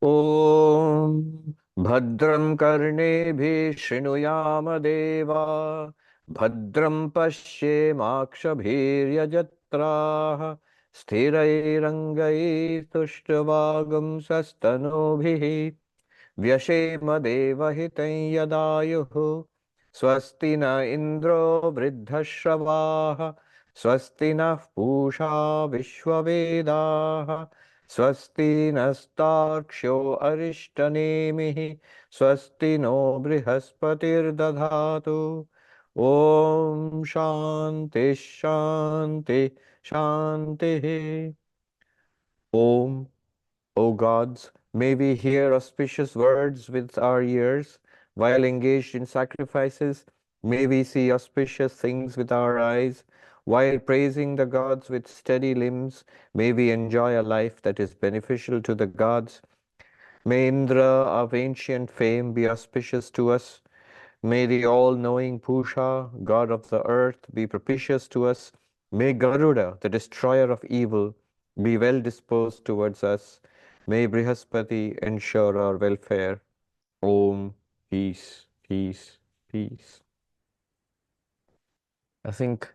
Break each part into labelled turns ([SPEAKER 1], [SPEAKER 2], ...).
[SPEAKER 1] ॐ भद्रं कर्णेभिः शृणुयाम देवा भद्रं पश्येमाक्षभिर्यजत्राः स्थिरैरङ्गैस्तुष्टुवागुंसस्तनूभिः व्यशेम देवहितं यदायुः स्वस्ति न इन्द्रो वृद्धश्रवाः स्वस्ति नः पूषा विश्ववेदाः स्वस्ति नस्तार्क्ष्यो अरिष्टनेमिः स्वस्ति नो बृहस्पतिर्दधातु ॐ शान्ति शान्ति शान्तिः ॐ. O gods, may we hear auspicious words with our ears while engaged in sacrifices. May we see auspicious things with our eyes while praising the gods with steady limbs. May we enjoy a life that is beneficial to the gods. May Indra of ancient fame be auspicious to us. May the all-knowing Pusha, god of the earth, be propitious to us. May Garuda, the destroyer of evil, be well disposed towards us. May Brihaspati ensure our welfare. Om, peace, peace, peace. I think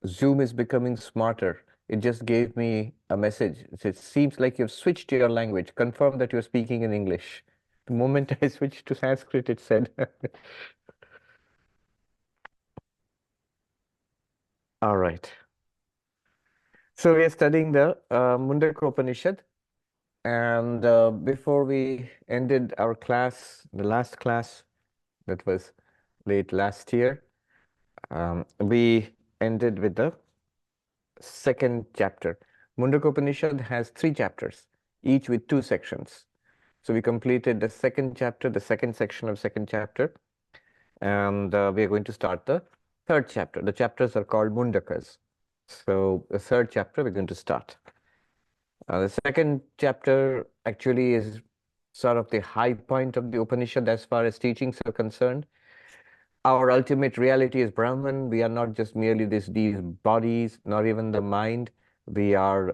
[SPEAKER 1] Zoom is becoming smarter. It just gave me a message. It seems like you've switched your language. Confirm that you're speaking in English. The moment I switched to Sanskrit, it said. All right. So we are studying the Mundaka Upanishad. And before we ended our class, the last class that was late last year, we ended with the second chapter. Mundaka Upanishad has 3 chapters, each with 2 sections. So we completed the second chapter, the second section of second chapter, and we are going to start the third chapter. The chapters are called Mundakas. So the third chapter we're going to start. The second chapter actually is sort of the high point of the Upanishad as far as teachings are concerned. Our ultimate reality is Brahman. We are not just merely these bodies, nor even the mind. We are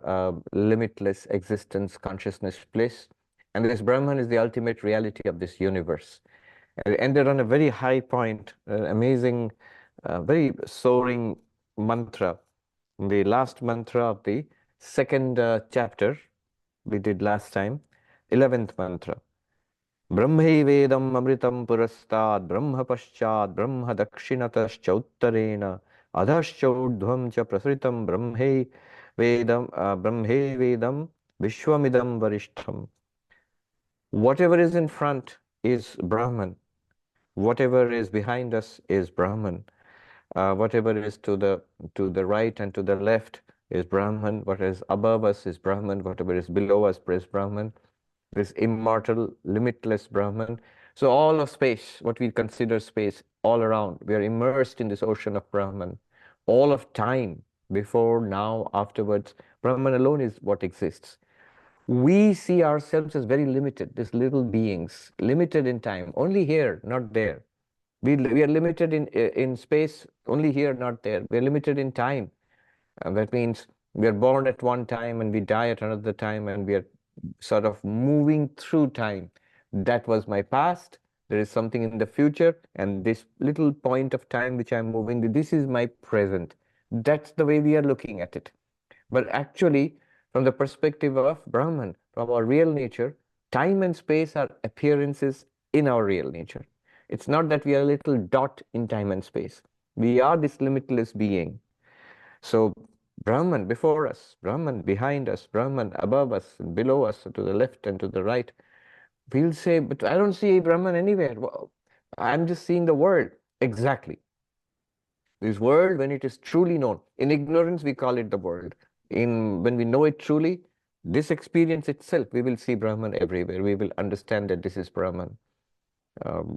[SPEAKER 1] limitless existence, consciousness, bliss. And this Brahman is the ultimate reality of this universe. And it ended on a very high point, amazing, very soaring mantra. The last mantra of the second chapter we did last time, 11th mantra. Brahmaivedam amritam purastad brahma paschad brahma dakshinataschcha uttarena adhascha urdhvam cha prasritam brahmaivedam vishwamidam varishtham. Whatever is in front is Brahman. Whatever is behind us is Brahman. Whatever is to the right and to the left is Brahman. What is above us is Brahman. Whatever is below us is Brahman. This immortal, limitless Brahman. So all of space, what we consider space, all around, we are immersed in this ocean of Brahman. All of time, before, now, afterwards, Brahman alone is what exists. We see ourselves as very limited, these little beings, limited in time, only here, not there. We are limited in space, only here, not there. We are limited in time. That means we are born at one time and we die at another time, and we are sort of moving through time. That was my past. There is something in the future, and this little point of time which I'm moving, this is my present. That's the way we are looking at it. But actually, from the perspective of Brahman, from our real nature, time and space are appearances in our real nature. It's not that we are a little dot in time and space. We are this limitless being. So Brahman before us, Brahman behind us, Brahman above us, below us, to the left and to the right. We'll say, but I don't see Brahman anywhere. Well, I'm just seeing the world. Exactly. This world, when it is truly known, in ignorance we call it the world. When we know it truly, this experience itself, we will see Brahman everywhere. We will understand that this is Brahman.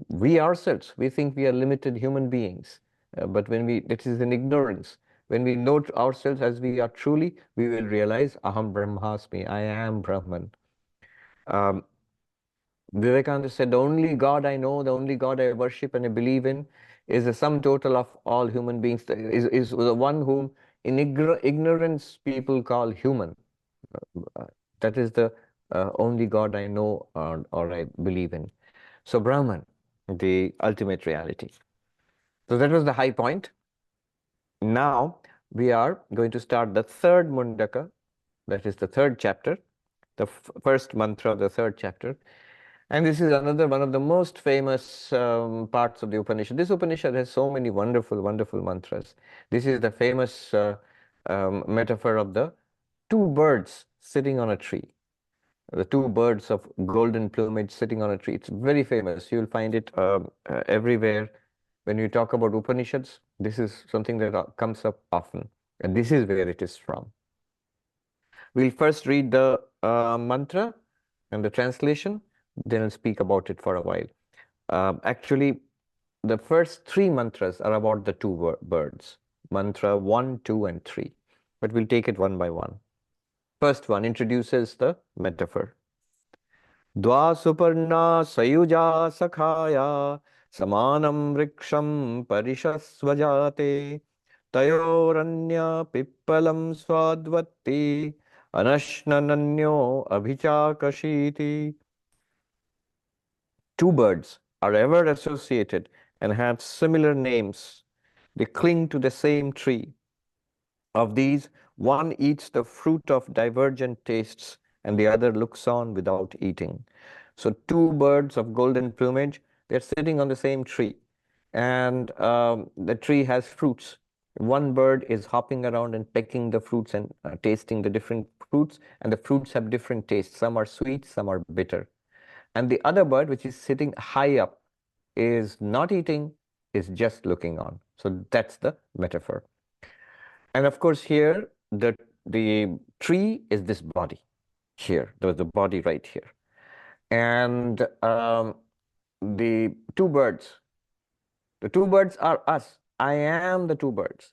[SPEAKER 1] We ourselves, we think we are limited human beings, but it is in ignorance. When we know ourselves as we are truly, we will realize, Aham Brahmasmi, I am Brahman. Vivekananda said, the only God I know, the only God I worship and I believe in is the sum total of all human beings, is the one whom in ignorance people call human. That is the only God I know or I believe in. So Brahman, the ultimate reality. So that was the high point. Now we are going to start the third Mundaka, that is the third chapter, the first mantra of the third chapter. And this is another one of the most famous parts of the Upanishad. This Upanishad has so many wonderful, wonderful mantras. This is the famous metaphor of the two birds sitting on a tree. The two birds of golden plumage sitting on a tree. It's very famous. You'll find it everywhere. When you talk about Upanishads, this is something that comes up often. And this is where it is from. We'll first read the mantra and the translation, then I'll speak about it for a while. Actually, the first three mantras are about the two birds. Mantra 1, 2, and 3. But we'll take it one by one. First one introduces the metaphor. Dva suparna sayuja sakhaya samanam vriksham parishasvajate tayoranya pippalam swadvatti anashnananyo abhichakashiti. Two birds are ever associated and have similar names. They cling to the same tree. Of these, one eats the fruit of divergent tastes and the other looks on without eating. So two birds of golden plumage, they're sitting on the same tree. And the tree has fruits. One bird is hopping around and pecking the fruits and tasting the different fruits. And the fruits have different tastes. Some are sweet, some are bitter. And the other bird, which is sitting high up, is not eating, is just looking on. So that's the metaphor. And of course, here, the tree is this body here. There's the body right here. And the two birds are us. I am the two birds.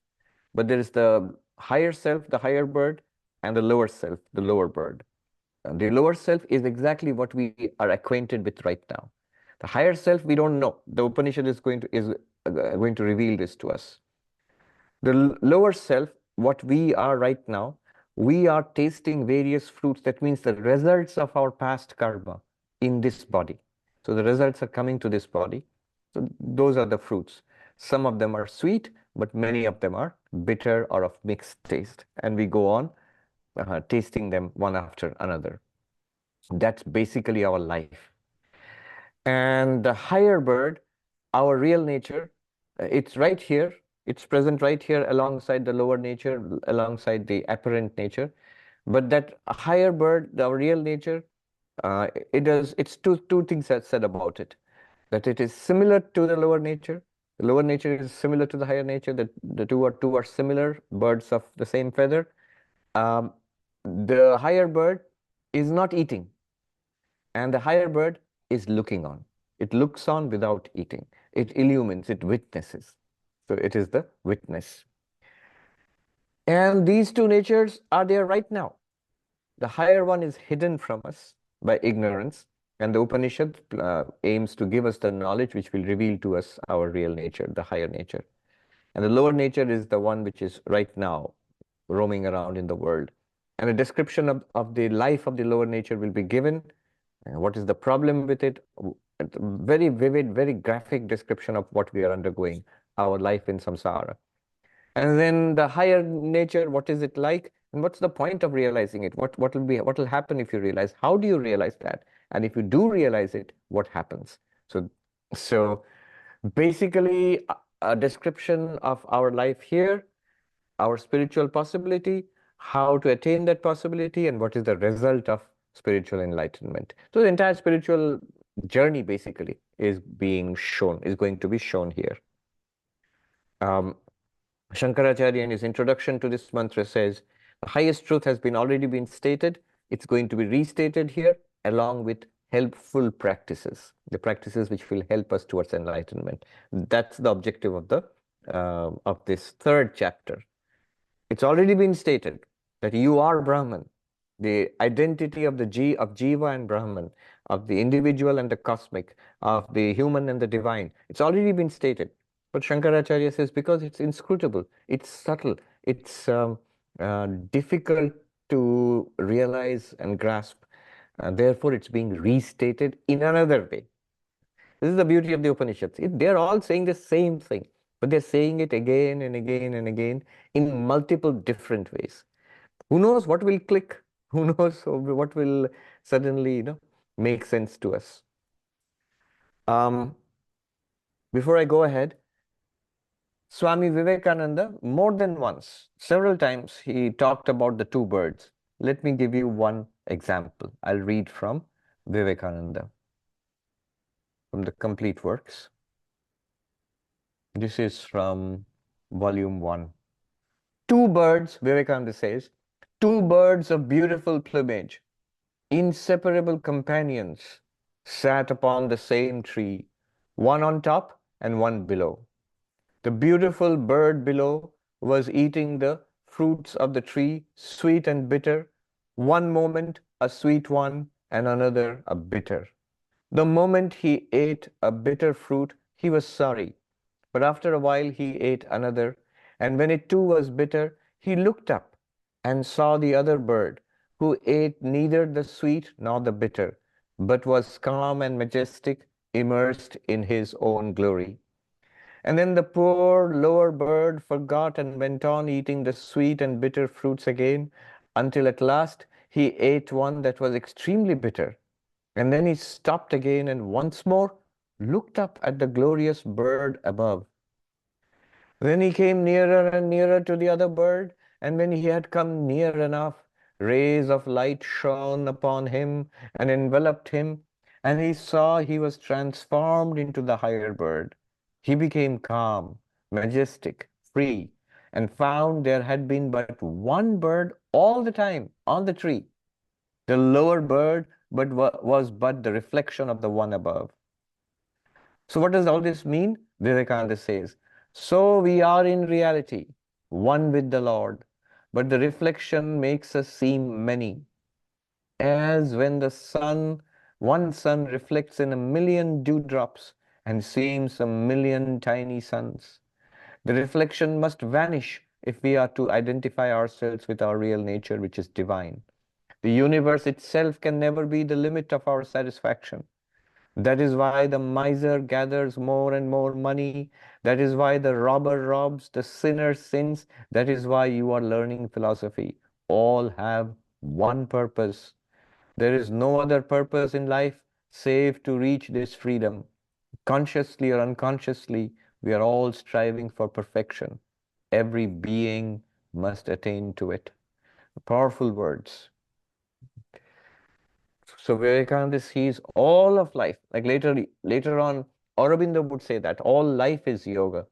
[SPEAKER 1] But there is the higher self, the higher bird, and the lower self, the lower bird. And the lower self is exactly what we are acquainted with right now. The higher self, we don't know. The Upanishad is going to reveal this to us. The lower self, what we are right now, we are tasting various fruits. That means the results of our past karma in this body. So the results are coming to this body. So those are the fruits. Some of them are sweet, but many of them are bitter or of mixed taste. And we go on tasting them one after another. That's basically our life. And the higher bird, our real nature, it's right here. It's present right here alongside the lower nature, alongside the apparent nature. But that higher bird, our real nature, it's two things that's said about it. That it is similar to the lower nature. The lower nature is similar to the higher nature. That the two are similar, birds of the same feather. The higher bird is not eating, and the higher bird is looking on. It looks on without eating. It illumines, it witnesses. So it is the witness. And these two natures are there right now. The higher one is hidden from us by ignorance, and the Upanishad aims to give us the knowledge which will reveal to us our real nature, the higher nature. And the lower nature is the one which is right now roaming around in the world. And a description of the life of the lower nature will be given. What is the problem with it? Very vivid, very graphic description of what we are undergoing, our life in samsara. And then the higher nature, what is it like? And what's the point of realizing it? What will happen if you realize? How do you realize that? And if you do realize it, what happens? So basically a description of our life here, our spiritual possibility, how to attain that possibility, and what is the result of spiritual enlightenment. So the entire spiritual journey basically is going to be shown here. Shankaracharya in his introduction to this mantra says, the highest truth has already been stated. It's going to be restated here along with helpful practices, the practices which will help us towards enlightenment. That's the objective of this third chapter. It's already been stated that you are Brahman. The identity of Jiva and Brahman, of the individual and the cosmic, of the human and the divine. It's already been stated. But Shankaracharya says because it's inscrutable, it's subtle, it's difficult to realize and grasp. And therefore, it's being restated in another way. This is the beauty of the Upanishads. They're all saying the same thing, but they're saying it again and again and again in multiple different ways. Who knows what will click? Who knows what will suddenly, make sense to us? Before I go ahead, Swami Vivekananda, more than once, several times, he talked about the two birds. Let me give you one example. I'll read from Vivekananda, from the Complete Works. This is from volume 1. Two birds, Vivekananda says, two birds of beautiful plumage, inseparable companions, sat upon the same tree, one on top and one below. The beautiful bird below was eating the fruits of the tree, sweet and bitter, one moment a sweet one, and another a bitter. The moment he ate a bitter fruit, he was sorry, but after a while he ate another, and when it too was bitter, he looked up and saw the other bird, who ate neither the sweet nor the bitter, but was calm and majestic, immersed in his own glory. And then the poor lower bird forgot and went on eating the sweet and bitter fruits again, until at last he ate one that was extremely bitter. And then he stopped again and once more looked up at the glorious bird above. Then he came nearer and nearer to the other bird, and when he had come near enough, rays of light shone upon him and enveloped him, and he saw he was transformed into the higher bird. He became calm, majestic, free, and found there had been but one bird all the time on the tree. The lower bird was but the reflection of the one above. So what does all this mean? Vivekananda says, so we are in reality one with the Lord, but the reflection makes us seem many. As when the sun, one sun reflects in a million dewdrops and seems a million tiny suns. The reflection must vanish if we are to identify ourselves with our real nature, which is divine. The universe itself can never be the limit of our satisfaction. That is why the miser gathers more and more money. That is why the robber robs, the sinner sins. That is why you are learning philosophy. All have one purpose. There is no other purpose in life save to reach this freedom. Consciously or unconsciously, we are all striving for perfection. Every being must attain to it. Powerful words. So Vivekananda sees all of life. Like later on, Aurobindo would say that all life is yoga.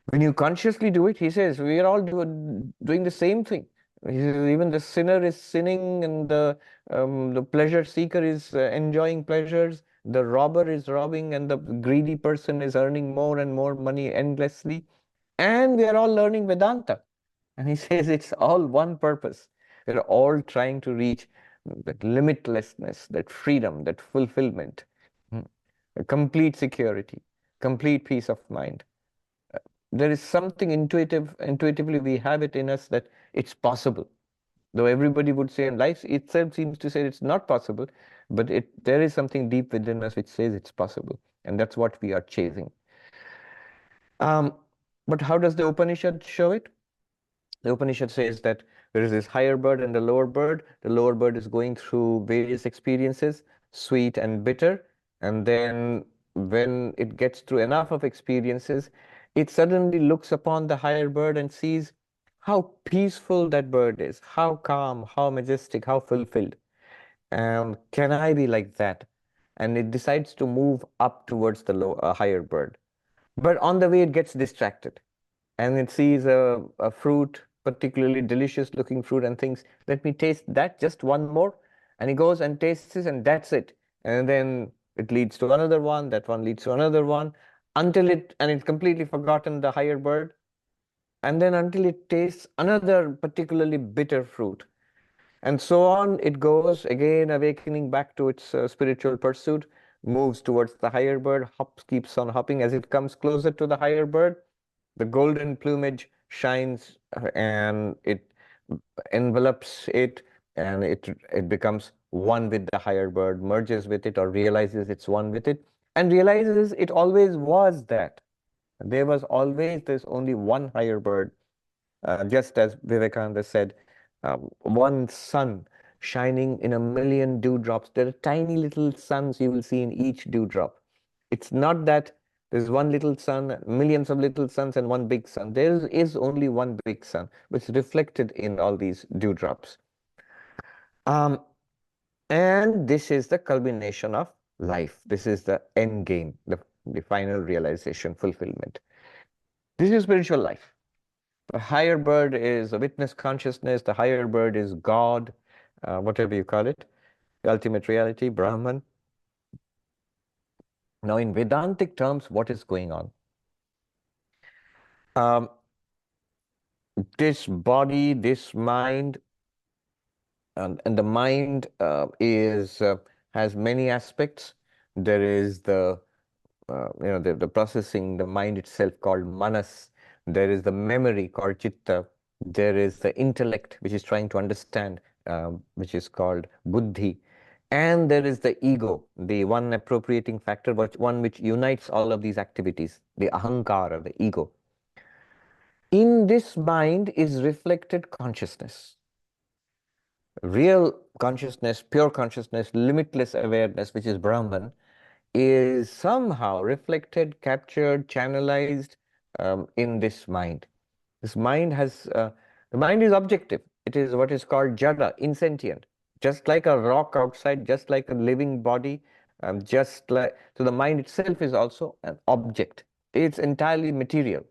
[SPEAKER 1] When you consciously do it, he says, we are all doing the same thing. He says, even the sinner is sinning, and the pleasure seeker is enjoying pleasures. The robber is robbing, and the greedy person is earning more and more money endlessly. And we are all learning Vedanta. And he says it's all one purpose. We're all trying to reach that limitlessness, that freedom, that fulfillment, a complete security, complete peace of mind. There is something intuitively we have it in us that it's possible. Though everybody would say, and life itself seems to say it's not possible, but there is something deep within us which says it's possible. And that's what we are chasing. Um, but how does the Upanishad show it? The Upanishad says that there is this higher bird and the lower bird. The lower bird is going through various experiences, sweet and bitter. And then when it gets through enough of experiences, it suddenly looks upon the higher bird and sees how peaceful that bird is, how calm, how majestic, how fulfilled. Can I be like that? And it decides to move up towards the higher bird. But on the way, it gets distracted and it sees a fruit, particularly delicious looking fruit, and thinks, let me taste that, just one more. And he goes and tastes it, and that's it. And then it leads to another one, that one leads to another one, and it's completely forgotten the higher bird. And then until it tastes another particularly bitter fruit. And so on it goes, again awakening back to its spiritual pursuit, moves towards the higher bird, hops, keeps on hopping. As it comes closer to the higher bird, the golden plumage shines and it envelops it, and it becomes one with the higher bird, merges with it, or realizes it's one with it, and realizes it always was that. There's only one higher bird. Just as Vivekananda said, one sun shining in a million dewdrops. There are tiny little suns you will see in each dewdrop. It's not that there's one little sun, millions of little suns, and one big sun. There is only one big sun, which is reflected in all these dewdrops. Um, and this is the culmination of life. This is the end game, the final realization, fulfillment. This is spiritual life. The higher bird is a witness consciousness. The higher bird is God, whatever you call it, the ultimate reality, Brahman. Now, in Vedantic terms, what is going on? This body, this mind, and the mind has many aspects. There is the processing, the mind itself called manas. There is the memory called chitta. There is the intellect, which is trying to understand, which is called buddhi. And there is the ego, the one appropriating factor, but one which unites all of these activities, the ahankara, the ego. In this mind is reflected consciousness. Real consciousness, pure consciousness, limitless awareness, which is Brahman, is somehow reflected, captured, channelized in this mind. This mind the mind is objective. It is what is called jada, insentient. Just like a rock outside, just like a living body, so the mind itself is also an object. It's entirely material,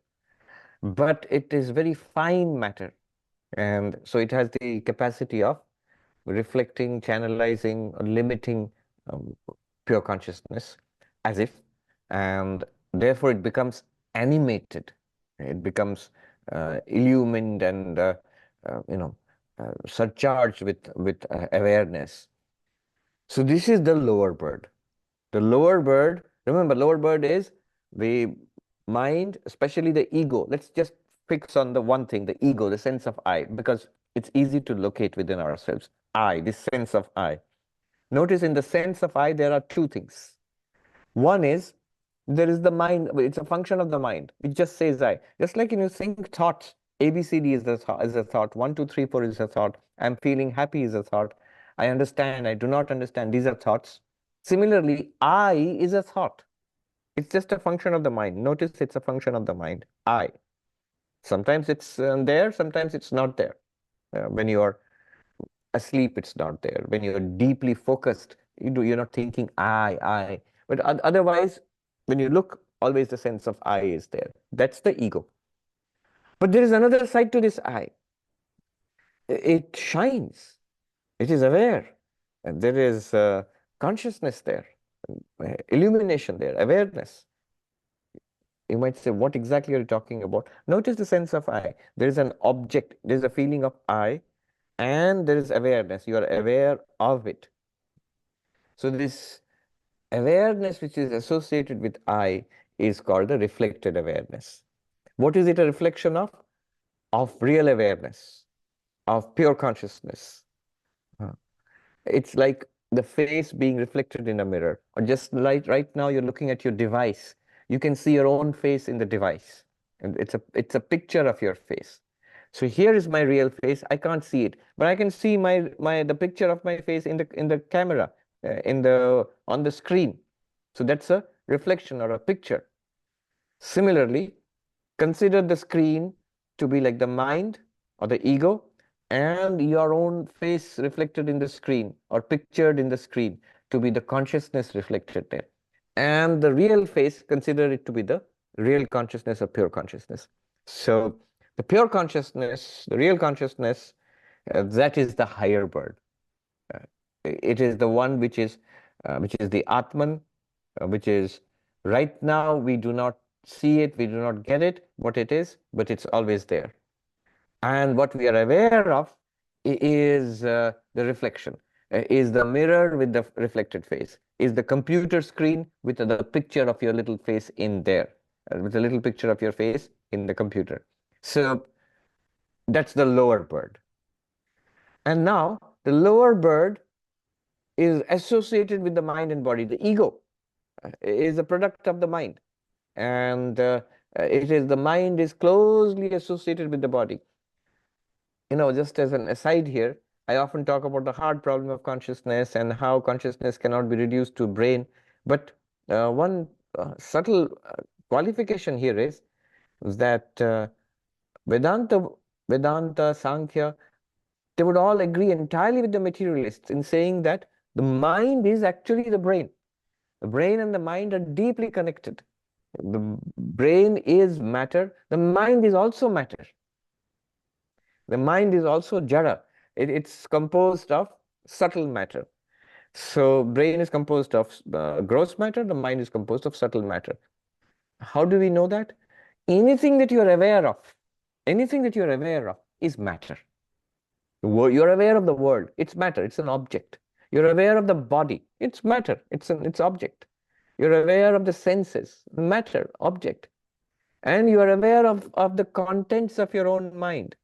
[SPEAKER 1] but it is very fine matter. And so it has the capacity of reflecting, channelizing, limiting um, pure consciousness as if, and therefore it becomes animated. It becomes illumined and surcharged with awareness. So this is the lower bird. The lower bird, remember, lower bird is the mind, especially the ego. Let's just fix on the one thing, the ego, the sense of I, because it's easy to locate within ourselves. I, this sense of I. Notice in the sense of I, there are two things. One is, there is the mind, it's a function of the mind. It just says I. Just like when you think thoughts, ABCD is a thought, 1, 2, 3, 4 is a thought, I'm feeling happy is a thought, I understand, I do not understand, these are thoughts. Similarly, I is a thought. It's just a function of the mind. Notice it's a function of the mind, I. Sometimes it's there, sometimes it's not there. When you are asleep, it's not there. When you're deeply focused, you're not thinking I. But otherwise, when you look, always the sense of I is there. That's the ego. But there is another side to this I. It shines. It is aware. And there is consciousness there, illumination there, awareness. You might say, what exactly are you talking about? Notice the sense of I. There is an object. There is a feeling of I. And there is awareness. You are aware of it. So this awareness which is associated with I is called the reflected awareness. What is it a reflection of? Of real awareness, of pure consciousness. It's like the face being reflected in a mirror. Or just like right now you're looking at your device. You can see your own face in the device. And it's a picture of your face. So here is my real face. I can't see it, but I can see the picture of my face in the camera, on the screen. So that's a reflection or a picture. Similarly, consider the screen to be like the mind or the ego, and your own face reflected in the screen or pictured in the screen to be the consciousness reflected there. And the real face, consider it to be the real consciousness or pure consciousness. So the pure consciousness, the real consciousness, that is the higher bird. It is the one which is the Atman, which is right now we do not see it, we do not get it, what it is, but it's always there. And what we are aware of is the reflection, is the mirror with the reflected face, is the computer screen with the picture of your little face in there, with a little picture of your face in the computer. So that's the lower bird. And now the lower bird is associated with the mind and body. The ego is a product of the mind, and the mind is closely associated with the body. Just as an aside here, I often talk about the hard problem of consciousness and how consciousness cannot be reduced to brain. But one subtle qualification here is that Vedanta, Vedanta, Sankhya, they would all agree entirely with the materialists in saying that the mind is actually the brain. The brain and the mind are deeply connected. The brain is matter. The mind is also matter. The mind is also jada. It's composed of subtle matter. So brain is composed of gross matter. The mind is composed of subtle matter. How do we know that? Anything that you are aware of, is matter. You're aware of the world. It's matter. It's an object. You're aware of the body. It's matter. It's object. You're aware of the senses. Matter. Object. And you are aware of the contents of your own mind,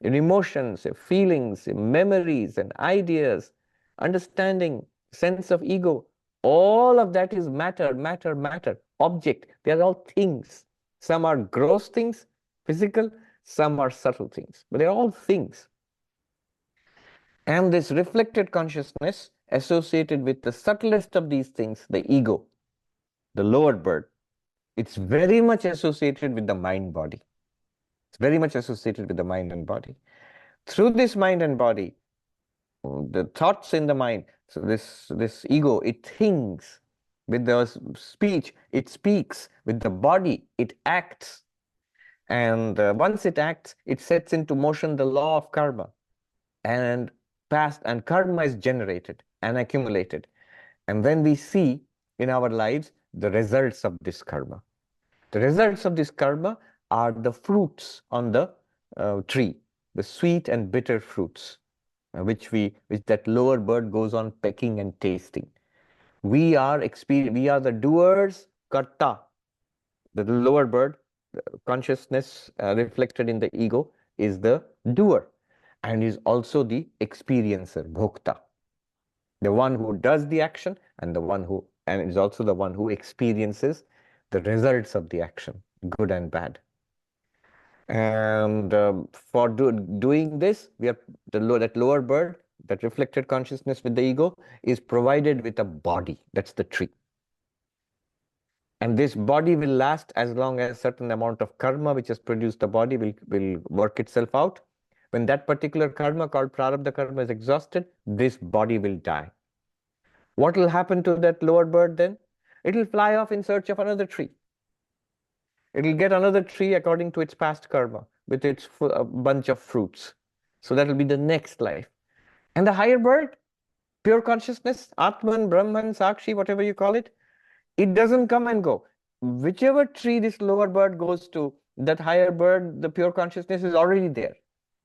[SPEAKER 1] your emotions, your feelings, your memories and ideas, understanding, sense of ego. All of that is matter, matter, matter, object. They are all things. Some are gross things, physical, some are subtle things, but they're all things. And this reflected consciousness associated with the subtlest of these things, the ego, the lower bird, it's very much associated with the mind body. It's very much associated with the mind and body. Through this mind and body, the thoughts in the mind, so this ego, it thinks. With the speech, it speaks. With the body, it acts. And once it acts, it sets into motion the law of karma. And karma is generated and accumulated. And then we see in our lives the results of this karma. The results of this karma are the fruits on the tree, the sweet and bitter fruits, which that lower bird goes on pecking and tasting. We are the doers, karta. The lower bird, the consciousness reflected in the ego, is the doer and is also the experiencer, bhokta. The one who does the action and is also the one who experiences the results of the action, good and bad. And for doing this, that lower bird, that reflected consciousness with the ego, is provided with a body. That's the tree. And this body will last as long as a certain amount of karma which has produced the body will work itself out. When that particular karma called prarabdha karma is exhausted, this body will die. What will happen to that lower bird then? It will fly off in search of another tree. It will get another tree according to its past karma with its bunch of fruits. So that will be the next life. And the higher bird, pure consciousness, Atman, Brahman, Sakshi, whatever you call it, it doesn't come and go. Whichever tree this lower bird goes to, that higher bird, the pure consciousness is already there.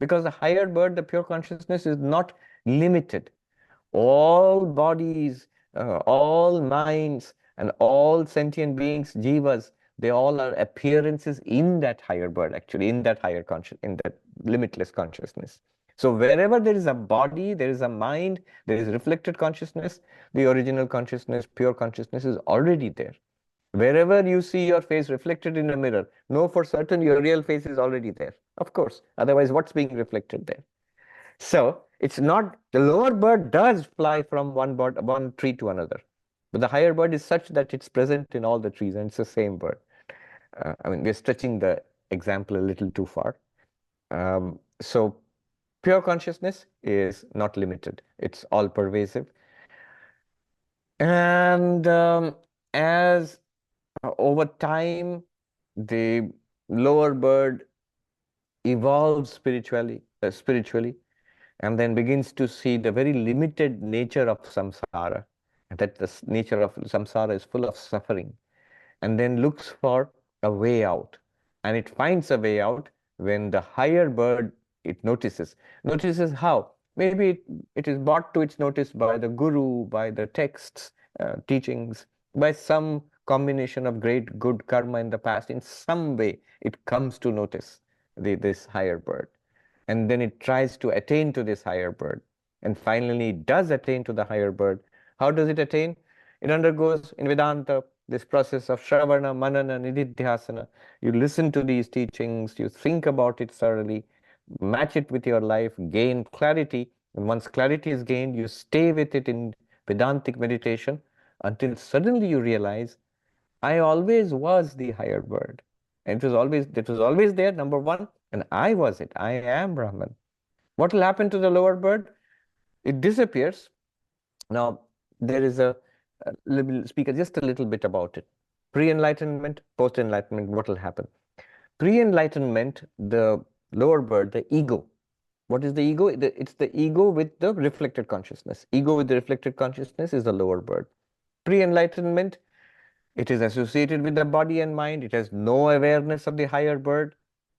[SPEAKER 1] Because the higher bird, the pure consciousness is not limited. All bodies, all minds, and all sentient beings, jivas, they all are appearances in that higher bird, actually, in that limitless consciousness. So wherever there is a body, there is a mind, there is reflected consciousness, the original consciousness, pure consciousness is already there. Wherever you see your face reflected in a mirror, know for certain your real face is already there. Of course, otherwise what's being reflected there? So it's not, the lower bird does fly from one tree to another, but the higher bird is such that it's present in all the trees and it's the same bird. We're stretching the example a little too far. So pure consciousness is not limited. It's all pervasive. And as over time, the lower bird evolves spiritually, and then begins to see the very limited nature of samsara, and that the nature of samsara is full of suffering, and then looks for a way out. And it finds a way out when the higher bird, it notices how. Maybe it is brought to its notice by the guru, by the texts, teachings, by some combination of great good karma in the past. In some way, it comes to notice this higher bird. And then it tries to attain to this higher bird. And finally, it does attain to the higher bird. How does it attain? It undergoes in Vedanta this process of Shravana, Manana, Nididhyasana. You listen to these teachings, you think about it thoroughly, match it with your life, gain clarity. And once clarity is gained, you stay with it in Vedantic meditation until suddenly you realize, I always was the higher bird. And it was always there, number one, and I was it. I am Brahman. What will happen to the lower bird? It disappears. Now, there is speak just a little bit about it. Pre-enlightenment, post-enlightenment, what will happen? Pre-enlightenment, the lower bird, the ego. What is the ego? It's the ego with the reflected consciousness. Ego with the reflected consciousness is the lower bird. Pre-enlightenment, it is associated with the body and mind. It has no awareness of the higher bird,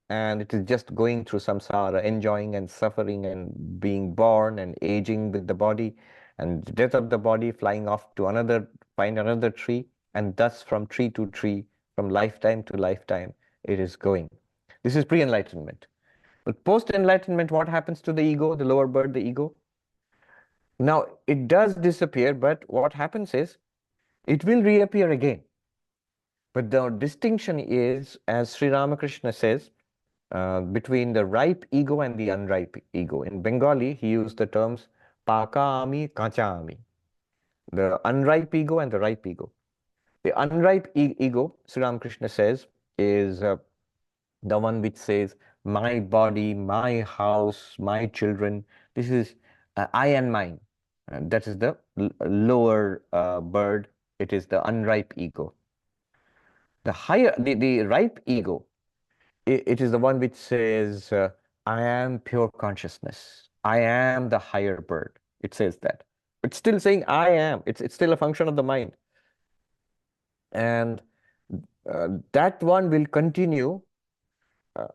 [SPEAKER 1] and it is just going through samsara, enjoying and suffering and being born and aging with the body, and death of the body, flying off to find another tree, and thus from tree to tree, from lifetime to lifetime, it is going. This is pre-enlightenment. But post-enlightenment, what happens to the ego, the lower bird, the ego? Now, it does disappear, but what happens is, it will reappear again. But the distinction is, as Sri Ramakrishna says, between the ripe ego and the unripe ego. In Bengali, he used the terms paka ami, kacha ami. The unripe ego and the ripe ego. The unripe ego, Sri Ramakrishna says, is the one which says, my body, my house, my children, this is I and mine. And that is the lower bird. It is the unripe ego. The ripe ego, it is the one which says, I am pure consciousness. I am the higher bird. It says that. It's still saying I am. It's still a function of the mind. And that one will continue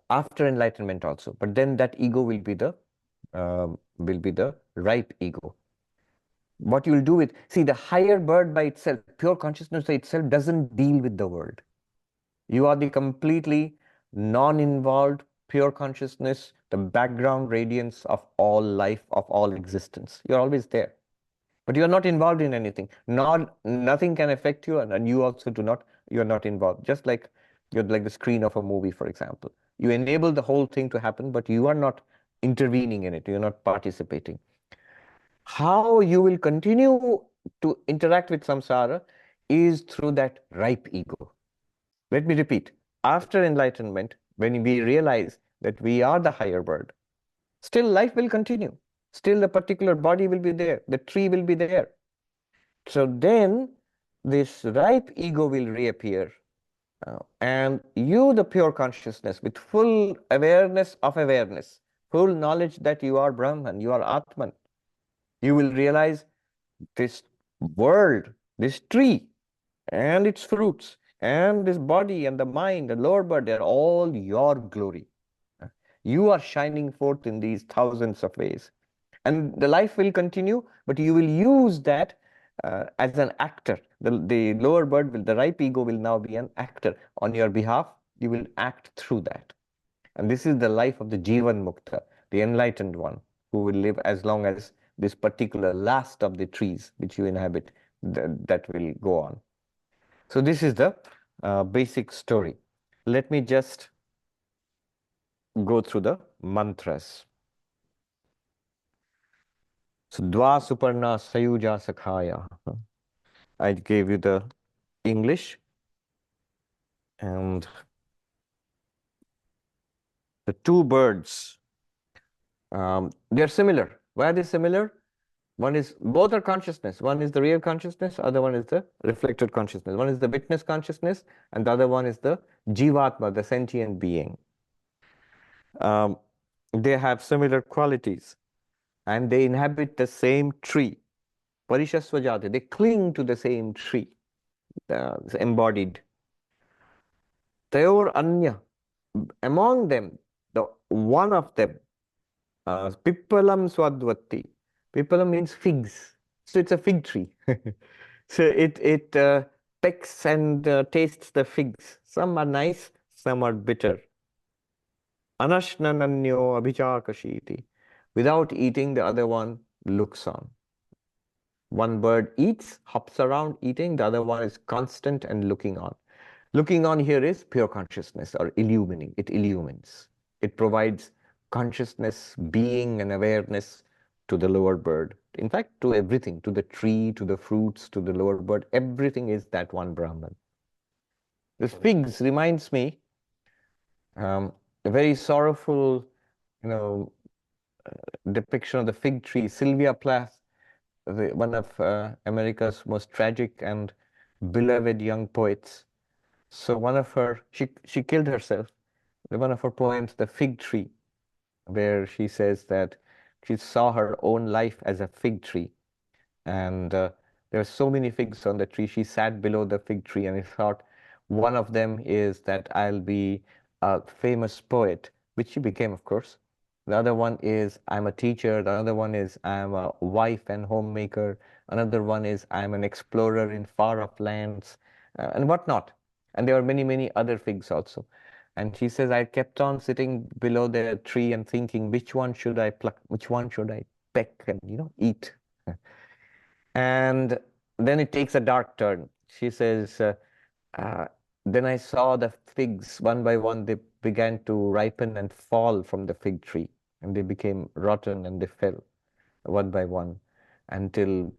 [SPEAKER 1] after enlightenment also. But then that ego will be the ripe ego. What you'll do with, see, the higher bird by itself, pure consciousness by itself doesn't deal with the world. You are the completely non-involved, pure consciousness, the background radiance of all life, of all existence. You're always there. But you are not involved in anything. Nothing can affect you, and you also you're not involved. Just like you're like the screen of a movie, for example. You enable the whole thing to happen, but you are not intervening in it. You're not participating. How you will continue to interact with samsara is through that ripe ego. Let me repeat. After enlightenment, when we realize that we are the higher bird, still life will continue. Still the particular body will be there. The tree will be there. So then this ripe ego will reappear. And you, the pure consciousness, with full awareness of awareness, full knowledge that you are Brahman, you are Atman, you will realize this world, this tree, and its fruits, and this body and the mind, the lower bird, they're all your glory. You are shining forth in these thousands of ways. And the life will continue, but you will use that as an actor. The lower bird, the ripe ego will now be an actor. On your behalf, you will act through that. And this is the life of the Jivan Mukta, the enlightened one, who will live as long as this particular last of the trees which you inhabit, that will go on. So this is the basic story. Let me just go through the mantras. So Dva Suparna Sayuja Sakhaya. I gave you the English. And the two birds, they're similar. Why are they similar? Both are consciousness. One is the real consciousness, other one is the reflected consciousness. One is the witness consciousness, and the other one is the Jivatma, the sentient being. They have similar qualities, and they inhabit the same tree. Parishasvajati, they cling to the same tree, embodied. Tayor Anya, among them, the one of them, Pippalam Swadvati. Pippalam means figs. So it's a fig tree. So it pecks and tastes the figs. Some are nice, some are bitter. Anashnananyo abhichakashiti. Without eating, the other one looks on. One bird eats, hops around eating, the other one is constant and looking on. Looking on here is pure consciousness or illumining. It illumines. It provides consciousness, being, and awareness to the lower bird. In fact, to everything, to the tree, to the fruits, to the lower bird, everything is that one Brahman. The figs reminds me a very sorrowful, depiction of the fig tree. Sylvia Plath, one of America's most tragic and beloved young poets. So one of her, she killed herself. One of her poems, The Fig Tree, where she says that she saw her own life as a fig tree. And there were so many figs on the tree. She sat below the fig tree and thought, one of them is that I'll be a famous poet, which she became, of course. The other one is I'm a teacher. The other one is I'm a wife and homemaker. Another one is I'm an explorer in far-off lands and whatnot. And there are many, many other figs also. And she says, I kept on sitting below the tree and thinking, which one should I pluck? Which one should I peck and, eat? And then it takes a dark turn. She says, uh, then I saw the figs one by one, they began to ripen and fall from the fig tree. And they became rotten and they fell one by one until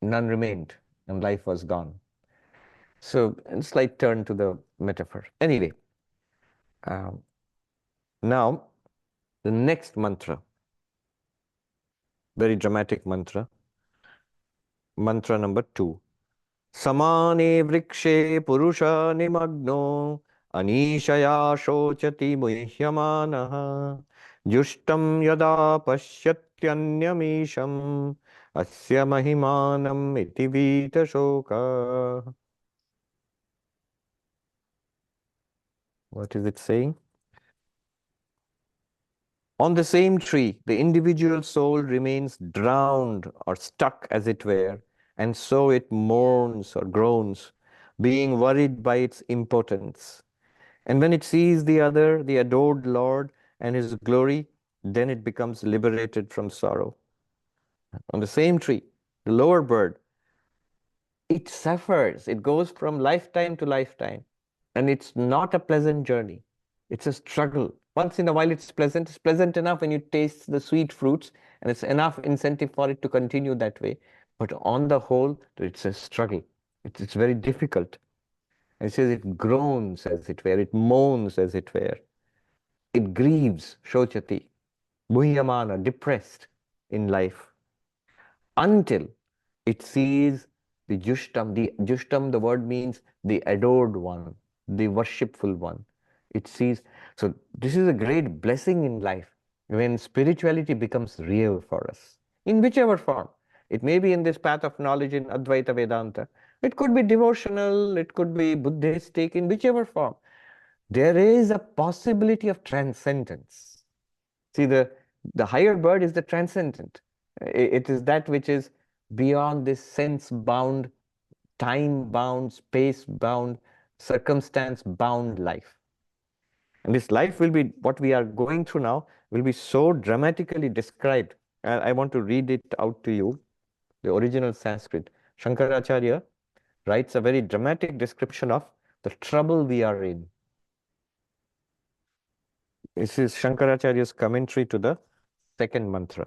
[SPEAKER 1] none remained and life was gone. So a slight turn to the metaphor. Anyway, now the next mantra, very dramatic mantra, mantra number 2. Samane vrikshe purusha nimagno anishaya shochati muhyamanaha jushtam yada pasyatyanyamisham asya mahimanam iti vita shoka. What is it saying? On the same tree, the individual soul remains drowned or stuck, as it were, and so it mourns or groans, being worried by its impotence. And when it sees the other, the adored Lord and his glory, then it becomes liberated from sorrow. On the same tree, the lower bird, it suffers. It goes from lifetime to lifetime. And it's not a pleasant journey. It's a struggle. Once in a while, it's pleasant. It's pleasant enough when you taste the sweet fruits, and it's enough incentive for it to continue that way. But on the whole, it's a struggle. It's very difficult. And it says it groans, as it were. It moans, as it were. It grieves, shochati, muhyamana, depressed in life, until it sees the jushtam. The jushtam, the word means the adored one, the worshipful one. It sees. So this is a great blessing in life when spirituality becomes real for us, in whichever form. It may be in this path of knowledge in Advaita Vedanta. It could be devotional, it could be Buddhistic, in whichever form. There is a possibility of transcendence. See, the higher bird is the transcendent. It is that which is beyond this sense-bound, time-bound, space-bound, circumstance-bound life. And this life will be, what we are going through now, will be so dramatically described. I want to read it out to you, the original Sanskrit. Shankaracharya writes a very dramatic description of the trouble we are in. This is Shankaracharya's commentary to the second mantra.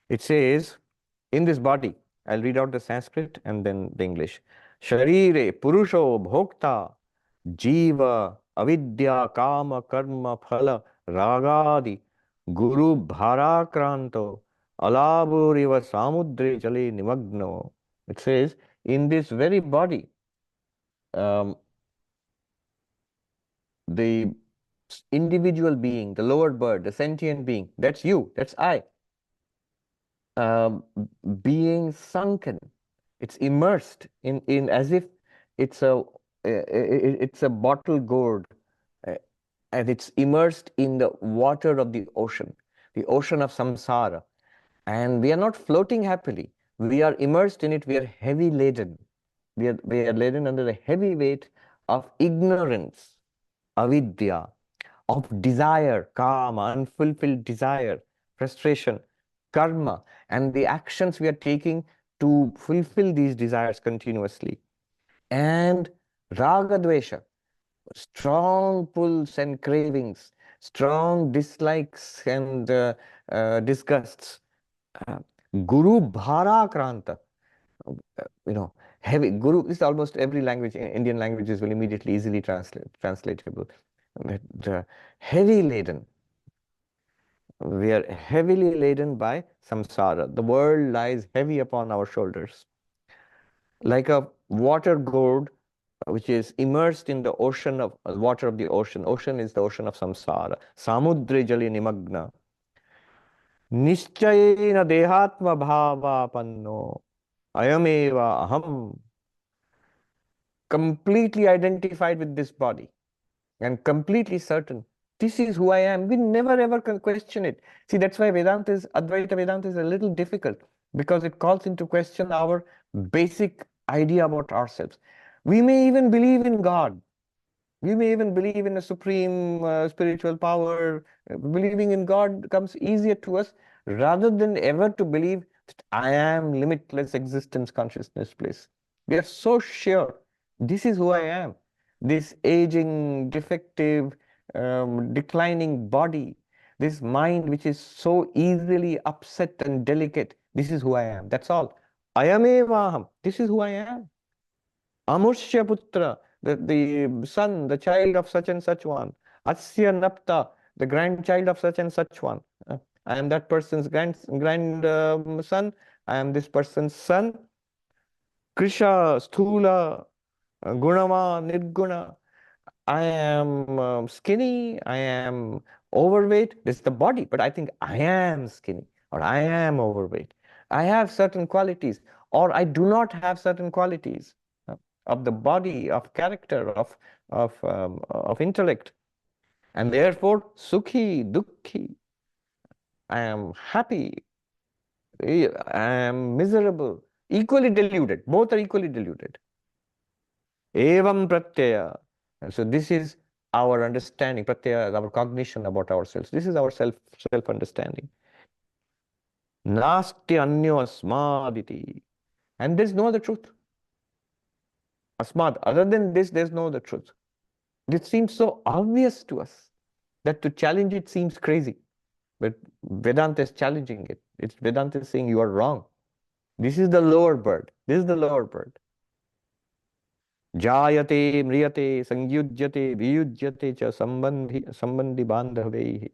[SPEAKER 1] It says, in this body, I'll read out the Sanskrit and then the English. Sharire purusho bhokta jiva avidya kama karma phala ragadi guru bharakranto alaburiva samudre jale nimagno. It says, in this very body, the individual being, the lower bird, the sentient being, that's you, that's I, being sunken. It's immersed in as if it's a bottle gourd, and it's immersed in the water of the ocean of samsara. And we are not floating happily. We are immersed in it. We are heavy laden. We are laden under the heavy weight of ignorance, avidya, of desire, kama, unfulfilled desire, frustration, karma, and the actions we are taking to fulfill these desires continuously. And raga dvesha, strong pulls and cravings, strong dislikes and disgusts. Guru bhara kranta, heavy. Guru is almost every language, Indian languages will immediately easily translatable. But, heavy laden. We are heavily laden by samsara. The world lies heavy upon our shoulders. Like a water gourd which is immersed in the ocean of water of the ocean. Ocean is the ocean of samsara. Samudre jali nimagna. Nischayena dehatma bhava panno. Ayameva aham. Completely identified with this body and completely certain. This is who I am. We never ever can question it. See, that's why Advaita Vedanta is a little difficult because it calls into question our basic idea about ourselves. We may even believe in God. We may even believe in a supreme spiritual power. Believing in God comes easier to us rather than ever to believe that I am limitless existence consciousness bliss. We are so sure this is who I am. This aging, defective, declining body, this mind which is so easily upset and delicate, this is who I am. That's all. Ayamevaham. This is who I am. Amushya putra, the son, the child of such and such one. Asya napta, the grandchild of such and such one. I am that person's son. I am this person's son. Krisha, Sthula, Gunama, Nirguna. I am skinny. I am overweight. This is the body, but I think I am skinny or I am overweight. I have certain qualities or I do not have certain qualities of the body, of character, of intellect. And therefore, sukhi, dukkhi, I am happy, I am miserable, equally deluded. Both are equally deluded. Evam pratyaya. And so this is our understanding, pratyaya, our cognition about ourselves. This is our self-understanding. Nasti anyo asmaditi. And there's no other truth. Asmad, other than this, there's no other truth. This seems so obvious to us that to challenge it seems crazy. But Vedanta is challenging it. It's Vedanta is saying you are wrong. This is the lower bird. This is the lower bird. Jayate, mriyate, sangyujyate, viyujyate cha sambandhi bandhavehi.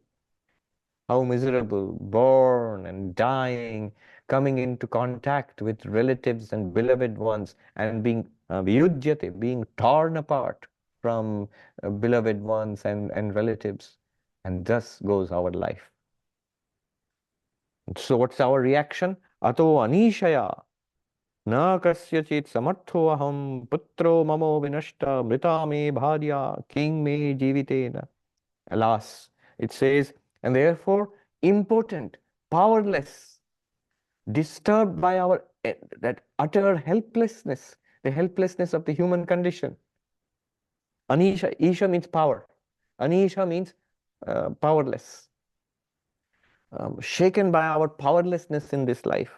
[SPEAKER 1] How miserable, born and dying, coming into contact with relatives and beloved ones and being viyujyate, being torn apart from beloved ones and relatives. And thus goes our life. So what's our reaction? Ato anishaya na kasyachit samartho aham putro mamo vinashta mrita me bharya king me jivitena. Alas, it says, and therefore impotent, powerless, disturbed by our that utter helplessness, the helplessness of the human condition. Anisha, Isha means power. Anisha means powerless. Shaken by our powerlessness in this life.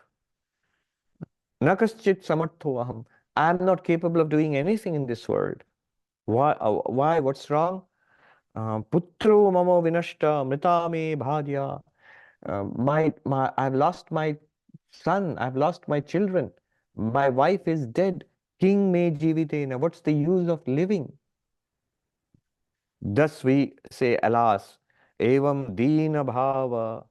[SPEAKER 1] Nakaschit samartho aham. I am not capable of doing anything in this world. Why? Why? What's wrong? Putro mamo vinashta mrita me bharya. I've lost my son. I've lost my children. My wife is dead. King me jivitena. What's the use of living? Thus we say, alas, evam dina bhava.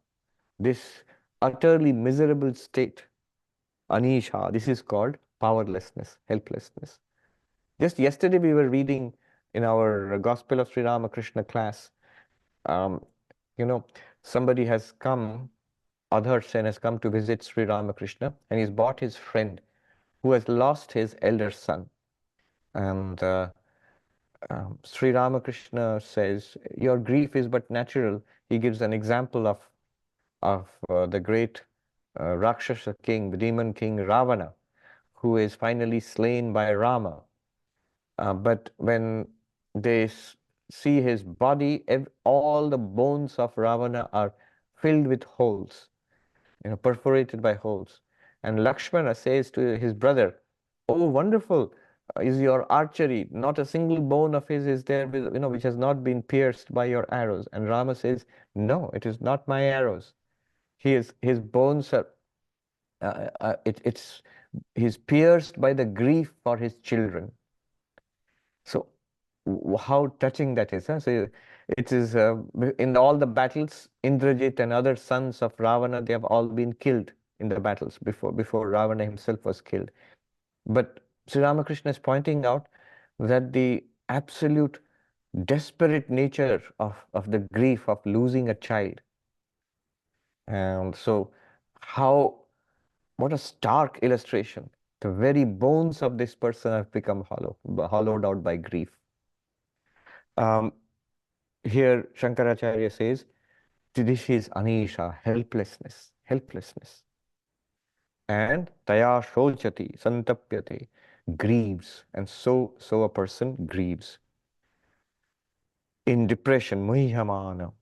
[SPEAKER 1] This utterly miserable state. Anisha, this is called powerlessness, helplessness. Just yesterday we were reading in our Gospel of Sri Ramakrishna class, um, somebody has come, Adhar Sen has come to visit Sri Ramakrishna and he's brought his friend who has lost his elder son. And Sri Ramakrishna says, your grief is but natural. He gives an example of the great Rakshasa king, the demon king Ravana, who is finally slain by Rama. But when they see his body, all the bones of Ravana are filled with holes, perforated by holes. And Lakshmana says to his brother, "Oh, wonderful is your archery. Not a single bone of his is there, which has not been pierced by your arrows." And Rama says, "No, it is not my arrows. His bones are, he's pierced by the grief for his children." So how touching that is, huh? So it is in all the battles, Indrajit and other sons of Ravana, they have all been killed in the battles before Ravana himself was killed. But Sri Ramakrishna is pointing out that the absolute desperate nature of the grief of losing a child. And so what a stark illustration. The very bones of this person have become hollowed out by grief. Here Shankaracharya says, this is anisha, helplessness. And taya shochati, santapyate, grieves. And so a person grieves. In depression, muhyamana,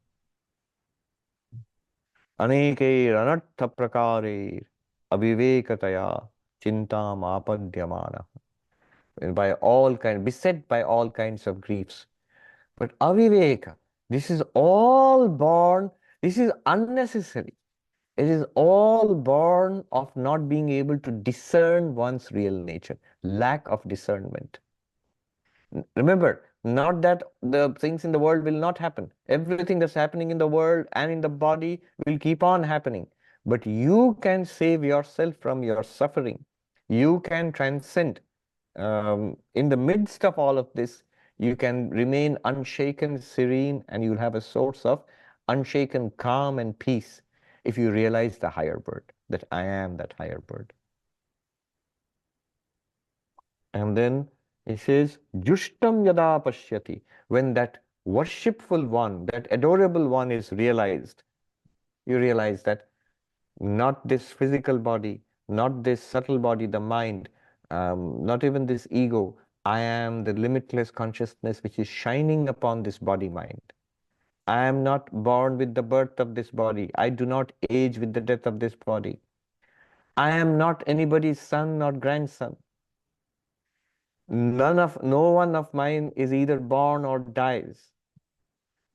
[SPEAKER 1] aneke ranartha prakare, avivekataya, chintam apadyamana. By all kinds, beset by all kinds of griefs. But aviveka, this is all born, this is unnecessary. It is all born of not being able to discern one's real nature, lack of discernment. Remember, not that the things in the world will not happen. Everything that's happening in the world and in the body will keep on happening. But you can save yourself from your suffering. You can transcend. In the midst of all of this, you can remain unshaken, serene, and you'll have a source of unshaken calm and peace if you realize the higher bird, that I am that higher bird. And then he says, Jushtam yada pashyati, when that worshipful one, that adorable one is realized, you realize that not this physical body, not this subtle body, the mind, not even this ego, I am the limitless consciousness which is shining upon this body-mind. I am not born with the birth of this body. I do not age with the death of this body. I am not anybody's son or grandson. No one of mine is either born or dies.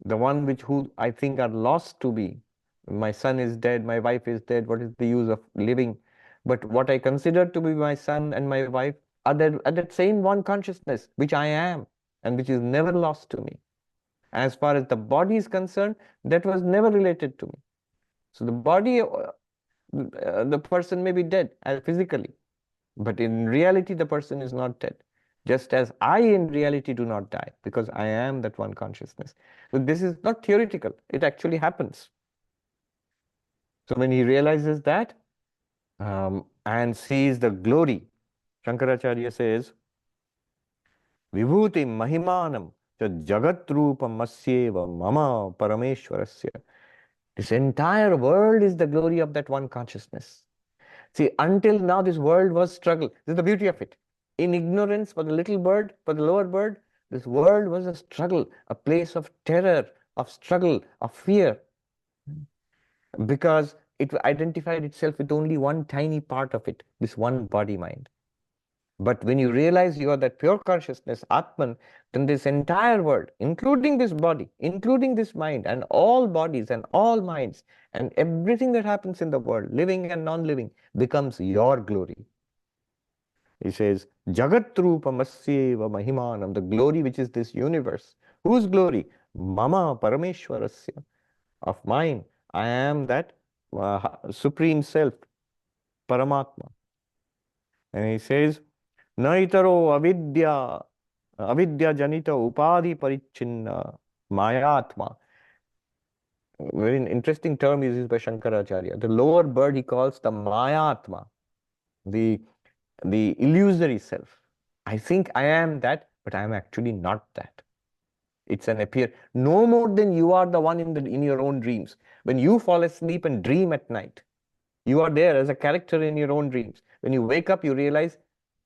[SPEAKER 1] The one who I think are lost to be. My son is dead, my wife is dead, what is the use of living? But what I consider to be my son and my wife are that same one consciousness, which I am, and which is never lost to me. As far as the body is concerned, that was never related to me. So the body, the person may be dead physically, but in reality, the person is not dead. Just as I in reality do not die, because I am that one consciousness. So this is not theoretical, it actually happens. So when he realizes that and sees the glory, Shankaracharya says, Vibhuti Mahimanam Jagat Rupam Masyeva Mama Parameshwarasya. This entire world is the glory of that one consciousness. See, until now, this world was struggle. This is the beauty of it. In ignorance for the little bird, for the lower bird, this world was a struggle, a place of terror, of struggle, of fear. Because it identified itself with only one tiny part of it, this one body mind. But when you realize you are that pure consciousness, Atman, then this entire world, including this body, including this mind, and all bodies and all minds, and everything that happens in the world, living and non-living, becomes your glory. He says, Jagat Rupamasyeva Mahimanam, the glory which is this universe. Whose glory? Mama Parameshwarasya, of mine. I am that supreme self, Paramatma. And he says, Naitaro avidya janita upadhi parichinna mayatma. Very interesting term is used by Shankaracharya. The lower bird he calls the mayatma, the illusory self. I think I am that, but I am actually not that. It's an appear. No more than you are the one in your own dreams. When you fall asleep and dream at night, you are there as a character in your own dreams. When you wake up, you realize,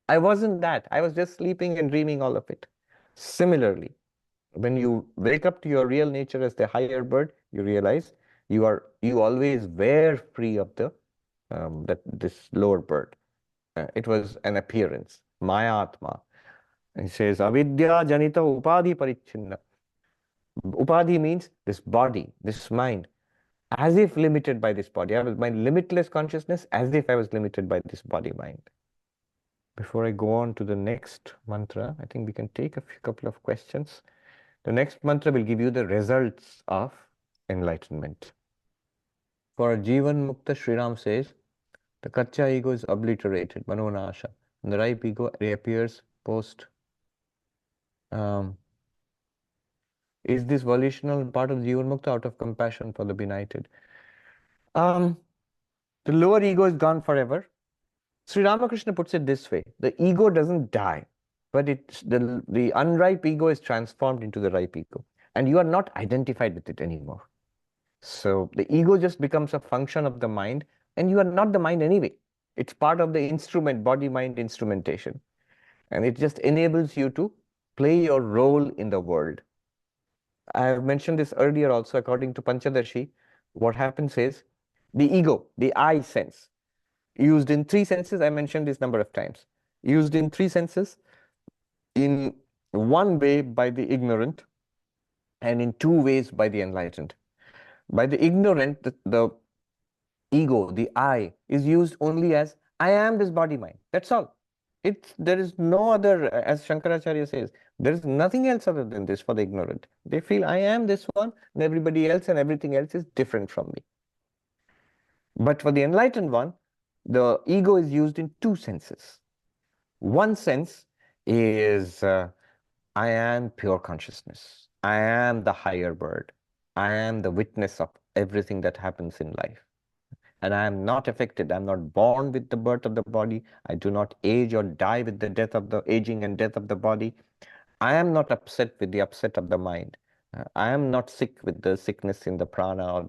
[SPEAKER 1] I wasn't that. I was just sleeping and dreaming all of it. Similarly, when you wake up to your real nature as the higher bird, you realize you always were free of the that this lower bird. It was an appearance, Maya Atma. And he says, Avidya Janita Upadhi Parichinna. Upadhi means this body, this mind, as if limited by this body. I was my limitless consciousness as if I was limited by this body mind. Before I go on to the next mantra, I think we can take a couple of questions. The next mantra will give you the results of enlightenment. For Jivan Mukta, Sri Ram says, the Kacha ego is obliterated, Manonasha, and the ripe ego reappears post. Is this volitional part of Jivan Mukta out of compassion for the benighted? The lower ego is gone forever. Sri Ramakrishna puts it this way: the ego doesn't die, but the unripe ego is transformed into the ripe ego, and you are not identified with it anymore. So the ego just becomes a function of the mind, and you are not the mind anyway. It's part of the instrument, body-mind instrumentation, and it just enables you to play your role in the world. I have mentioned this earlier also. According to Panchadashi, what happens is the ego, the I sense, used in three senses. I mentioned this number of times. Used in three senses, in one way by the ignorant, and in two ways by the enlightened. By the ignorant, the ego, the I, is used only as I am this body mind. That's all. There is no other, as Shankaracharya says, there is nothing else other than this for the ignorant. They feel I am this one, and everybody else and everything else is different from me. But for the enlightened one, the ego is used in two senses. One sense is I am pure consciousness. I am the higher bird. I am the witness of everything that happens in life. And I am not affected. I'm not born with the birth of the body. I do not age or die with the death of the aging and death of the body. I am not upset with the upset of the mind. I am not sick with the sickness in the prana,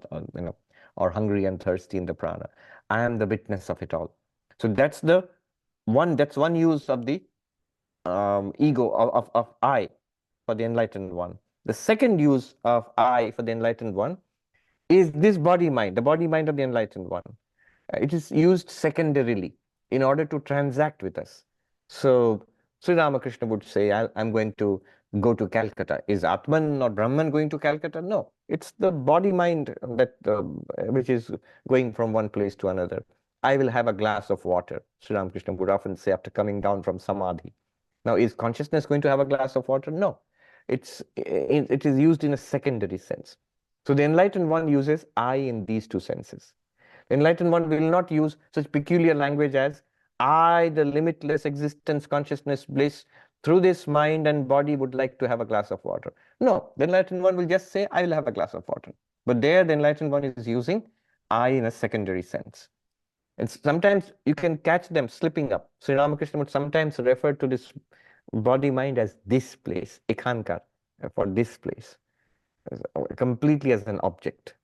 [SPEAKER 1] or hungry and thirsty in the prana. I am the witness of it all. So that's one use of the ego of I for the enlightened one. The second use of I for the enlightened one is this body mind, the body mind of the enlightened one. It is used secondarily in order to transact with us. So Sri Ramakrishna would say, I'm going to go to Calcutta. Is Atman or Brahman going to Calcutta? No, it's the body mind that which is going from one place to another. I will have a glass of water, Sri Ramakrishna would often say after coming down from Samadhi. Now, is consciousness going to have a glass of water? No. It is used in a secondary sense. So the enlightened one uses I in these two senses. The enlightened one will not use such peculiar language as I, the limitless existence, consciousness, bliss, through this mind and body would like to have a glass of water. No, the enlightened one will just say, I will have a glass of water. But there, the enlightened one is using I in a secondary sense. And sometimes you can catch them slipping up. Sri Ramakrishna would sometimes refer to this body mind as this place, ekankar, for this place, completely as an object.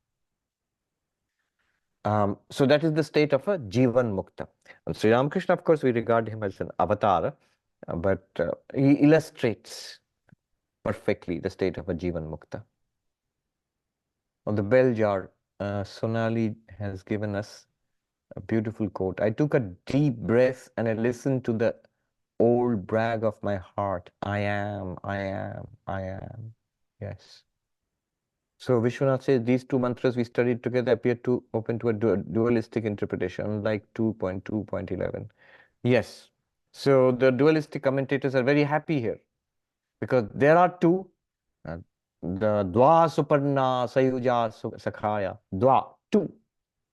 [SPEAKER 1] So that is the state of a Jivan Mukta. And Sri Ramakrishna, of course, we regard him as an avatar, but he illustrates perfectly the state of a Jivan Mukta. On the bell jar, Sonali has given us a beautiful quote. I took a deep breath and I listened to the old brag of my heart. I am, I am, I am. Yes. So Vishwanath says these two mantras we studied together appear to open to a dualistic interpretation, unlike 2.2.11. Yes. So the dualistic commentators are very happy here because there are two. The Dwa Suparna Sayuja Sakhaya. Dwa, two.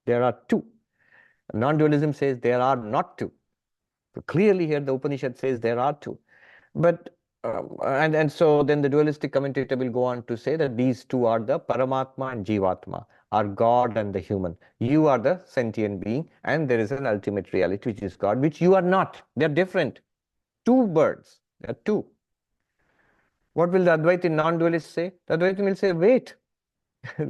[SPEAKER 1] There are two. Non-dualism says there are not two. So clearly here the Upanishad says there are two. But and so then the dualistic commentator will go on to say that these two are the Paramatma and Jivatma, are God and the human. You are the sentient being and there is an ultimate reality which is God, which you are not. They are different. Two birds. There are two. What will the Advaiti non-dualist say? The Advaiti will say, wait,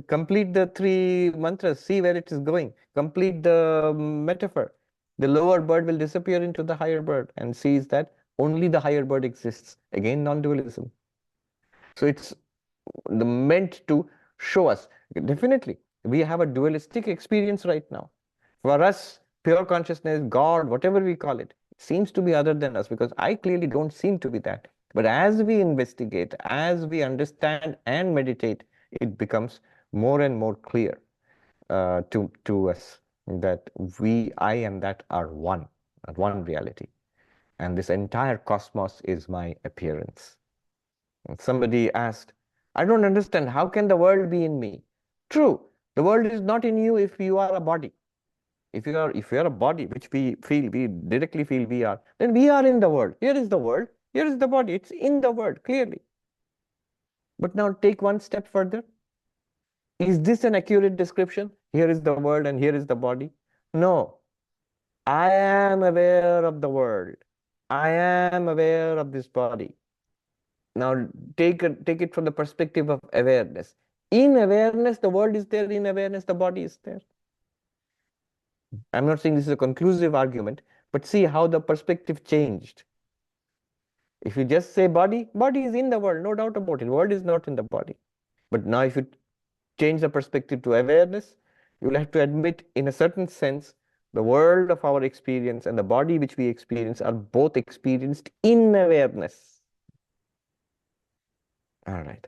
[SPEAKER 1] complete the three mantras, see where it is going, complete the metaphor. The lower bird will disappear into the higher bird and sees that only the higher bird exists. Again, non-dualism. So it's meant to show us, definitely, we have a dualistic experience right now. For us, pure consciousness, God, whatever we call it, seems to be other than us, because I clearly don't seem to be that. But as we investigate, as we understand and meditate, it becomes more and more clear to us that I and that are one reality. And this entire cosmos is my appearance. And somebody asked, I don't understand, how can the world be in me? True, the world is not in you if you are a body. If you are a body, which we directly feel we are, then we are in the world. Here is the world, here is the body. It's in the world, clearly. But now take one step further. Is this an accurate description? Here is the world and here is the body? No. I am aware of the world. I am aware of this body. Now take it from the perspective of awareness. In awareness, the world is there. In awareness, the body is there. I'm not saying this is a conclusive argument, but see how the perspective changed. If you just say body, body is in the world, no doubt about it. World is not in the body. But now if you change the perspective to awareness, you'll have to admit, in a certain sense, the world of our experience and the body which we experience are both experienced in awareness. All right.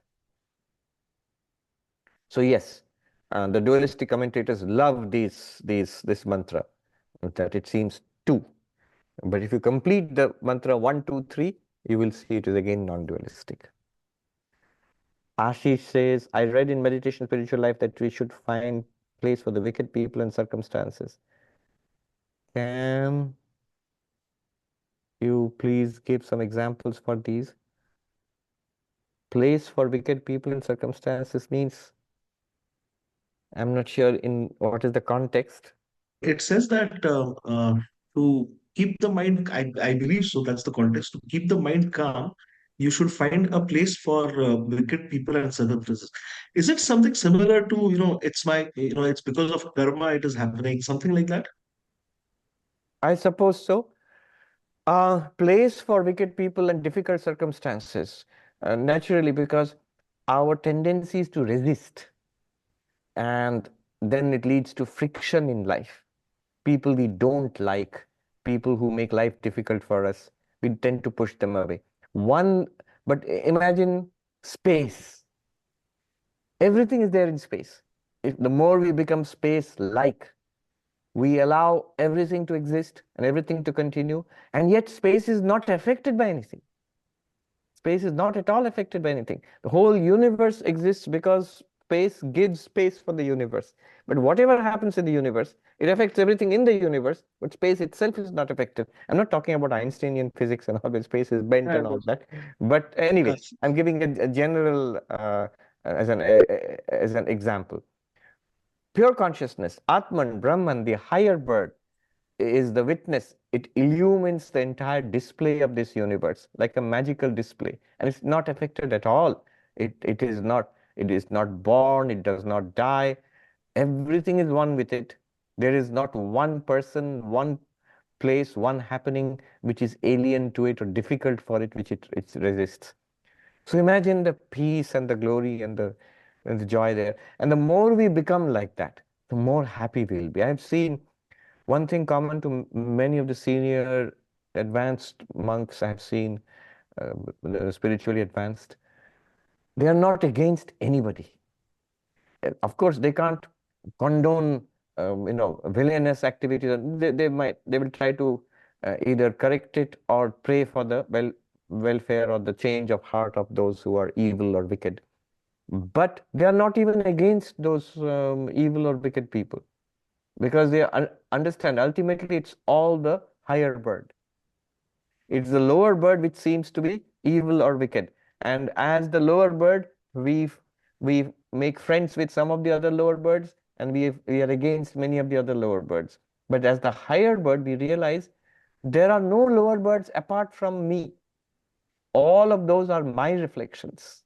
[SPEAKER 1] So yes, the dualistic commentators love this mantra, that it seems two. But if you complete the mantra 1, 2, 3, you will see it is again non-dualistic. Ashish says, I read in Meditation Spiritual Life that we should find place for the wicked people and circumstances. Can you please give some examples for these? Place for wicked people and circumstances means, I'm not sure in what is the context.
[SPEAKER 2] It says that to keep the mind, I believe so, that's the context. To keep the mind calm, you should find a place for wicked people and circumstances. Is it something similar to, it's because of karma it is happening, something like that?
[SPEAKER 1] I suppose so. Place for wicked people and difficult circumstances. Naturally, because our tendency is to resist, and then it leads to friction in life. People we don't like, people who make life difficult for us, we tend to push them away. But imagine space. Everything is there in space. If the more we become space-like, we allow everything to exist and everything to continue, and yet space is not affected by anything. Space is not at all affected by anything. The whole universe exists because space gives space for the universe. But whatever happens in the universe, it affects everything in the universe, but space itself is not affected. I'm not talking about Einsteinian physics and all, where space is bent
[SPEAKER 2] Yeah,
[SPEAKER 1] and all that. But anyway, I'm giving a general as an example. Pure consciousness, Atman, Brahman, the higher bird, is the witness. It illumines the entire display of this universe like a magical display, and it's not affected at all. It is not born, it does not die. Everything is one with it. There is not one person, one place, one happening which is alien to it or difficult for it, which it resists. So imagine the peace and the glory and the joy there. And the more we become like that, the more happy we'll be. I've seen one thing common to many of the senior advanced monks I've seen, spiritually advanced. They are not against anybody. Of course, they can't condone, villainous activities. They will try to either correct it or pray for the welfare or the change of heart of those who are evil or wicked. But they are not even against those evil or wicked people, because they understand ultimately it's all the higher bird. It's the lower bird which seems to be evil or wicked. And as the lower bird, we make friends with some of the other lower birds, and we are against many of the other lower birds. But as the higher bird, we realize there are no lower birds apart from me. All of those are my reflections.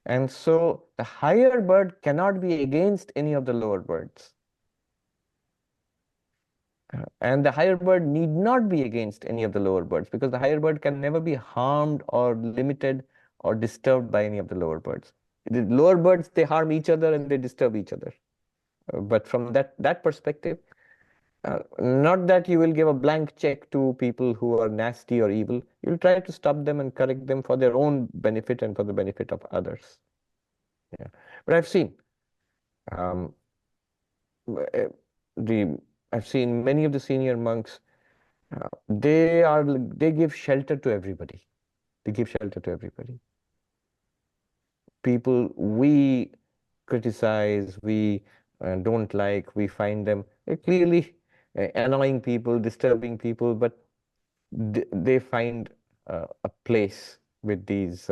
[SPEAKER 1] And so the higher bird cannot be against any of the lower birds. And the higher bird need not be against any of the lower birds, because the higher bird can never be harmed or limited or disturbed by any of the lower birds. The lower birds, they harm each other and they disturb each other. But from that perspective, Not that you will give a blank check to people who are nasty or evil. You'll try to stop them and correct them for their own benefit and for the benefit of others. Yeah. But um, uh, the I've seen many of the senior monks. They give shelter to everybody. They give shelter to everybody. People we criticize, we don't like, we find them clearly annoying people, disturbing people, but they find a place with these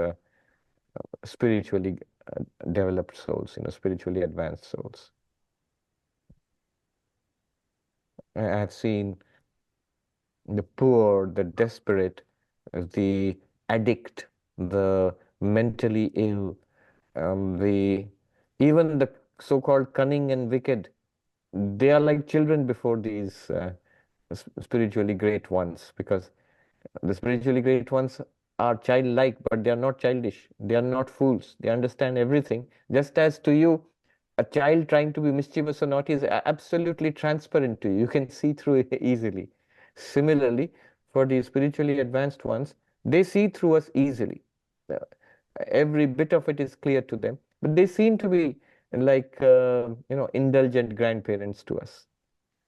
[SPEAKER 1] spiritually developed souls, spiritually advanced souls. I've seen the poor, the desperate, the addict, the mentally ill, the even the so-called cunning and wicked. They are like children before these spiritually great ones, because the spiritually great ones are childlike, but they are not childish. They are not fools. They understand everything. Just as to you, a child trying to be mischievous or naughty is absolutely transparent to you. You can see through it easily. Similarly, for the spiritually advanced ones, they see through us easily. Uh, Every bit of it is clear to them, but they seem to be like, indulgent grandparents to us.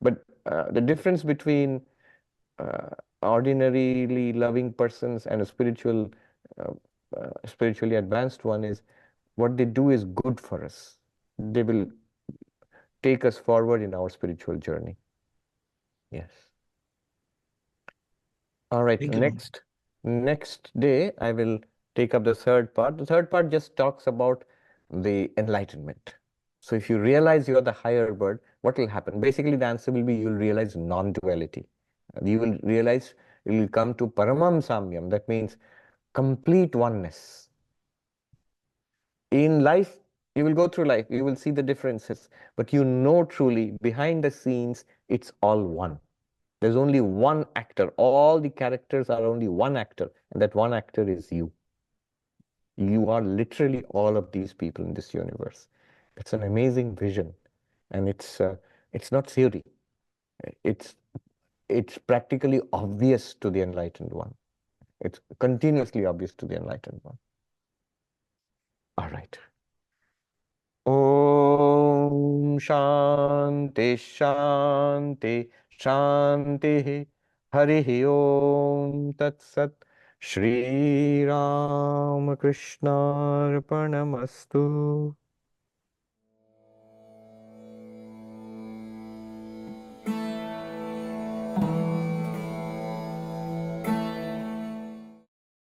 [SPEAKER 1] But the difference between uh, ordinarily loving persons and a uh, spiritually advanced one is what they do is good for us. They will take us forward in our spiritual journey. Yes. All right.
[SPEAKER 2] Thank you.
[SPEAKER 1] Next day, I will take up the third part. The third part just talks about the enlightenment. So if you realize you are the higher bird, what will happen? Basically, the answer will be you'll realize non-duality. You will realize you will come to paramam samyam. That means complete oneness. In life, you will go through life, you will see the differences, but you know truly behind the scenes, it's all one. There's only one actor. All the characters are only one actor, and that one actor is you. You are literally all of these people in this universe. It's an amazing vision, and it's not theory. It's it's practically obvious to the enlightened one. It's continuously obvious to the enlightened one. All right. Om Shanti Shanti Shanti Hari Om Tat Sat Shri Ram Krishna Arpanamastu